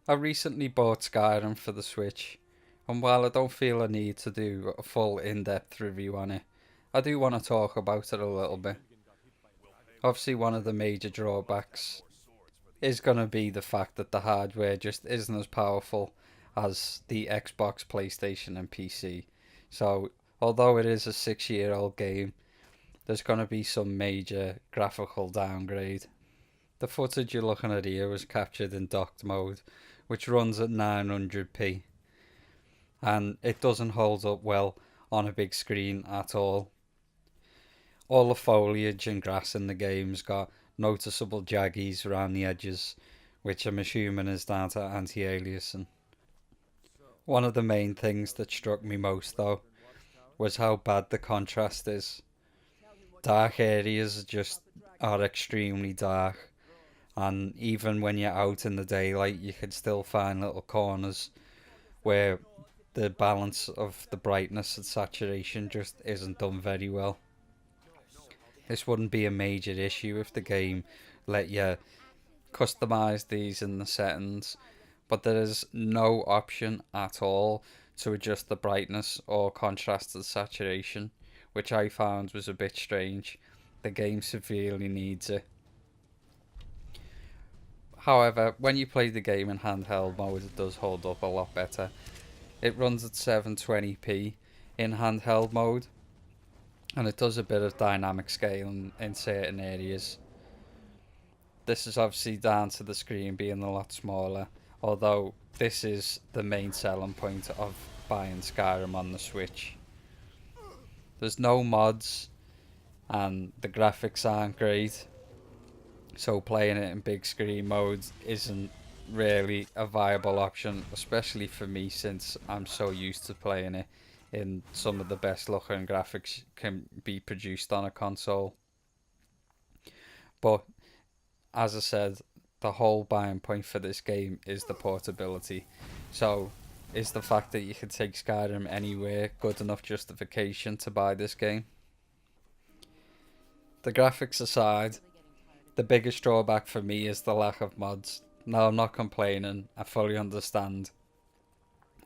I recently bought Skyrim for the Switch, and while I don't feel a need to do a full in-depth review on it, I do want to talk about it a little bit. Obviously, one of the major drawbacks is going to be the fact that the hardware just isn't as powerful as the Xbox, PlayStation, and PC. So, although it is a 6 year old game, there's going to be some major graphical downgrade. The footage you're looking at here was captured in docked mode, which runs at 900p, and it doesn't hold up well on a big screen at all. All the foliage and grass in the game's got noticeable jaggies around the edges, which I'm assuming is down to anti-aliasing. One of the main things that struck me most, though, was how bad the contrast is. Dark areas are extremely dark, and even when you're out in the daylight, you can still find little corners where the balance of the brightness and saturation just isn't done very well. This wouldn't be a major issue if the game let you customize these in the settings, but there is no option at all to adjust the brightness or contrast and saturation, which I found was a bit strange. The game severely needs it. However, when you play the game in handheld mode, it does hold up a lot better. It runs at 720p in handheld mode, and it does a bit of dynamic scaling in certain areas. This is obviously down to the screen being a lot smaller, although this is the main selling point of buying Skyrim on the Switch. There's no mods, and the graphics aren't great, so playing it in big screen mode isn't really a viable option, especially for me since I'm so used to playing it in some of the best looking graphics can be produced on a console. But as I said, the whole buying point for this game is the portability. So, is the fact that you can take Skyrim anywhere good enough justification to buy this game? The graphics aside, the biggest drawback for me is the lack of mods. Now, I'm not complaining, I fully understand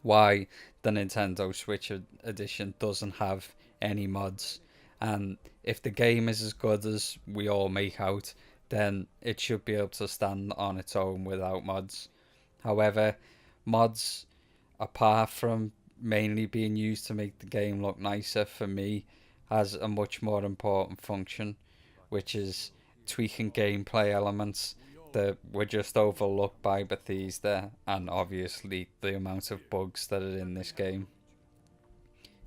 why the Nintendo Switch edition doesn't have any mods. And if the game is as good as we all make out, then it should be able to stand on its own without mods. However, mods, apart from mainly being used to make the game look nicer, for me, has a much more important function, which is tweaking gameplay elements that were just overlooked by Bethesda, and obviously the amount of bugs that are in this game.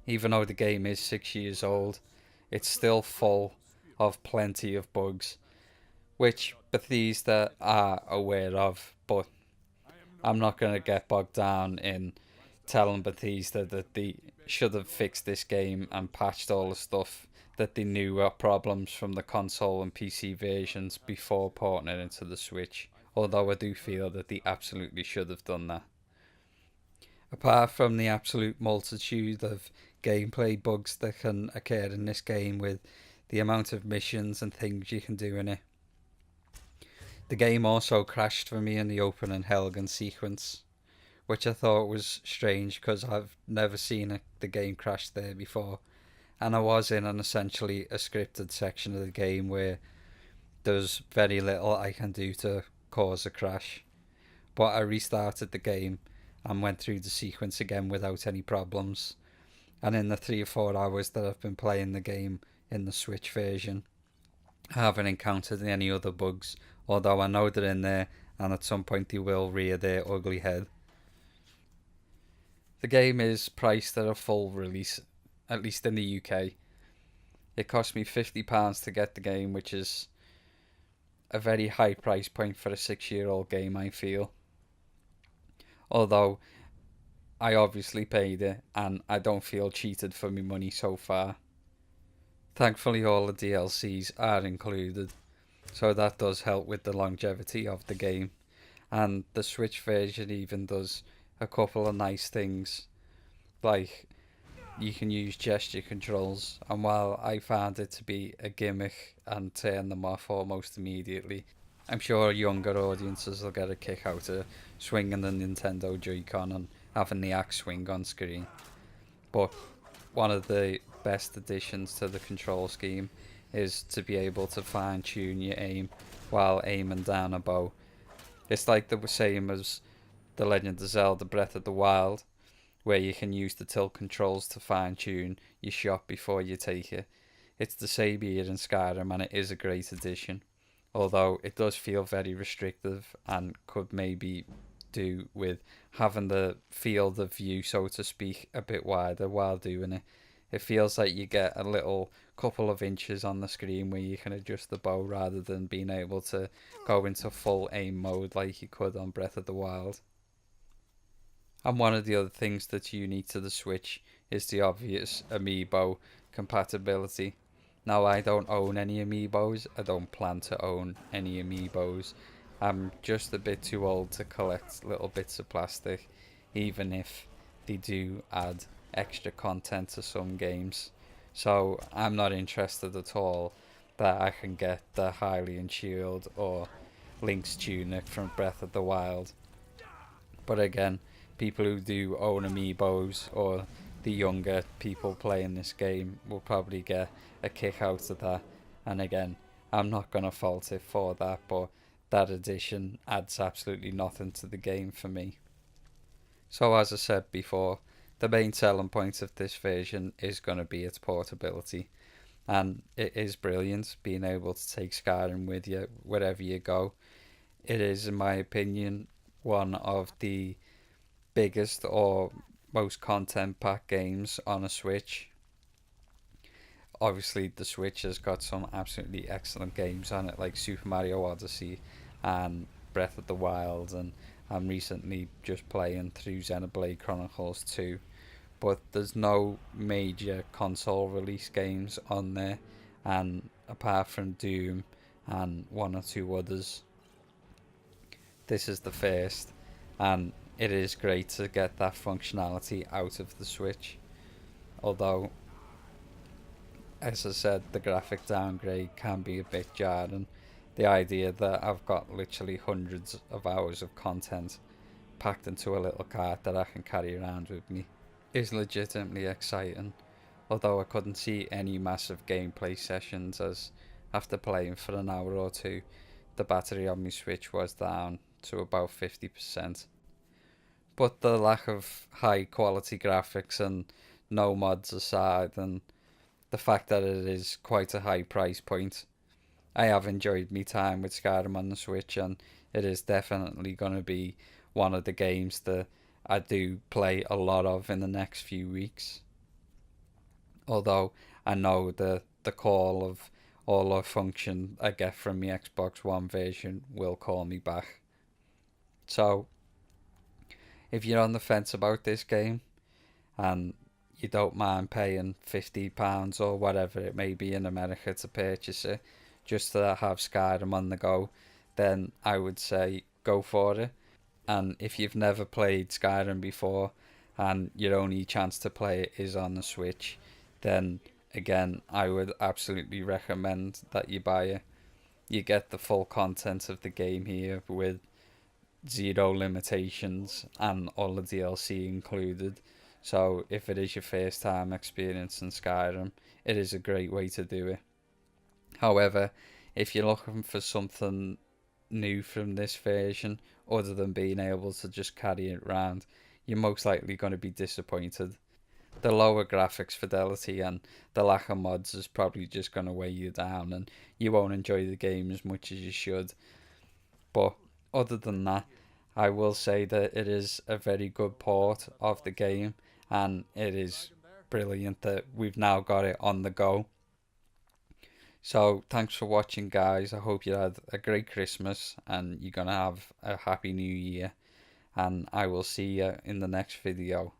Even though the game is 6 years old, it's still full of plenty of bugs, which Bethesda are aware of, but I'm not going to get bogged down in telling Bethesda that they should have fixed this game and patched all the stuff that they knew were problems from the console and PC versions before porting it into the Switch, although I do feel that they absolutely should have done that. Apart from the absolute multitude of gameplay bugs that can occur in this game with the amount of missions and things you can do in it, the game also crashed for me in the opening Helgen sequence, which I thought was strange because I've never seen the game crash there before. And I was in an essentially a scripted section of the game where there's very little I can do to cause a crash. But I restarted the game and went through the sequence again without any problems. And in the 3 or 4 hours that I've been playing the game in the Switch version, I haven't encountered any other bugs, although I know they're in there and at some point they will rear their ugly head. The game is priced at a full release, at least in the UK. It cost me £50 to get the game, which is a very high price point for a 6 year old game, I feel. Although I obviously paid it and I don't feel cheated for my money so far. Thankfully, all the DLCs are included, so that does help with the longevity of the game. And the Switch version even does a couple of nice things, like you can use gesture controls, and while I found it to be a gimmick and turn them off almost immediately, I'm sure younger audiences will get a kick out of swinging the Nintendo Joy-Con and having the axe swing on screen. But one of the best additions to the control scheme is to be able to fine tune your aim while aiming down a bow. It's like the same as The Legend of Zelda Breath of the Wild, where you can use the tilt controls to fine tune your shot before you take it. It's the same here in Skyrim, and it is a great addition. Although it does feel very restrictive and could maybe do with having the field of view, so to speak, a bit wider while doing it. It feels like you get a little couple of inches on the screen where you can adjust the bow rather than being able to go into full aim mode like you could on Breath of the Wild. And one of the other things that's unique to the Switch is the obvious amiibo compatibility. Now, I don't own any amiibos. I don't plan to own any amiibos. I'm just a bit too old to collect little bits of plastic, even if they do add extra content to some games. So I'm not interested at all that I can get the Hylian Shield or Link's Tunic from Breath of the Wild. But again, people who do own amiibos or the younger people playing this game will probably get a kick out of that. And again, I'm not going to fault it for that, but that addition adds absolutely nothing to the game for me. So as I said before, the main selling point of this version is going to be its portability. And it is brilliant being able to take Skyrim with you wherever you go. It is, in my opinion, one of the biggest or most content packed games on a Switch. Obviously, the Switch has got some absolutely excellent games on it, like Super Mario Odyssey and Breath of the Wild, and I'm recently just playing through Xenoblade Chronicles 2. But there's no major console release games on there, and apart from Doom and one or two others, this is the first, and it is great to get that functionality out of the Switch. Although, as I said, the graphic downgrade can be a bit jarring. The idea that I've got literally hundreds of hours of content packed into a little cart that I can carry around with me is legitimately exciting. Although I couldn't see any massive gameplay sessions, as after playing for an hour or two, the battery on my Switch was down to about 50%. But the lack of high quality graphics and no mods aside, and the fact that it is quite a high price point, I have enjoyed my time with Skyrim on the Switch, and it is definitely going to be one of the games that I do play a lot of in the next few weeks. Although I know the call of all the function I get from the Xbox One version will call me back. So, if you're on the fence about this game and you don't mind paying £50 or whatever it may be in America to purchase it, just to have Skyrim on the go, then I would say go for it. And if you've never played Skyrim before and your only chance to play it is on the Switch, then again, I would absolutely recommend that you buy it. You get the full content of the game here with zero limitations and all the DLC included. So if it is your first time experiencing Skyrim, it is a great way to do it. However, if you're looking for something new from this version, other than being able to just carry it around, you're most likely going to be disappointed. The lower graphics fidelity and the lack of mods is probably just going to weigh you down, and you won't enjoy the game as much as you should. But other than that, I will say that it is a very good port of the game, and it is brilliant that we've now got it on the go. So thanks for watching, guys. I hope you had a great Christmas and you're going to have a happy new year, and I will see you in the next video.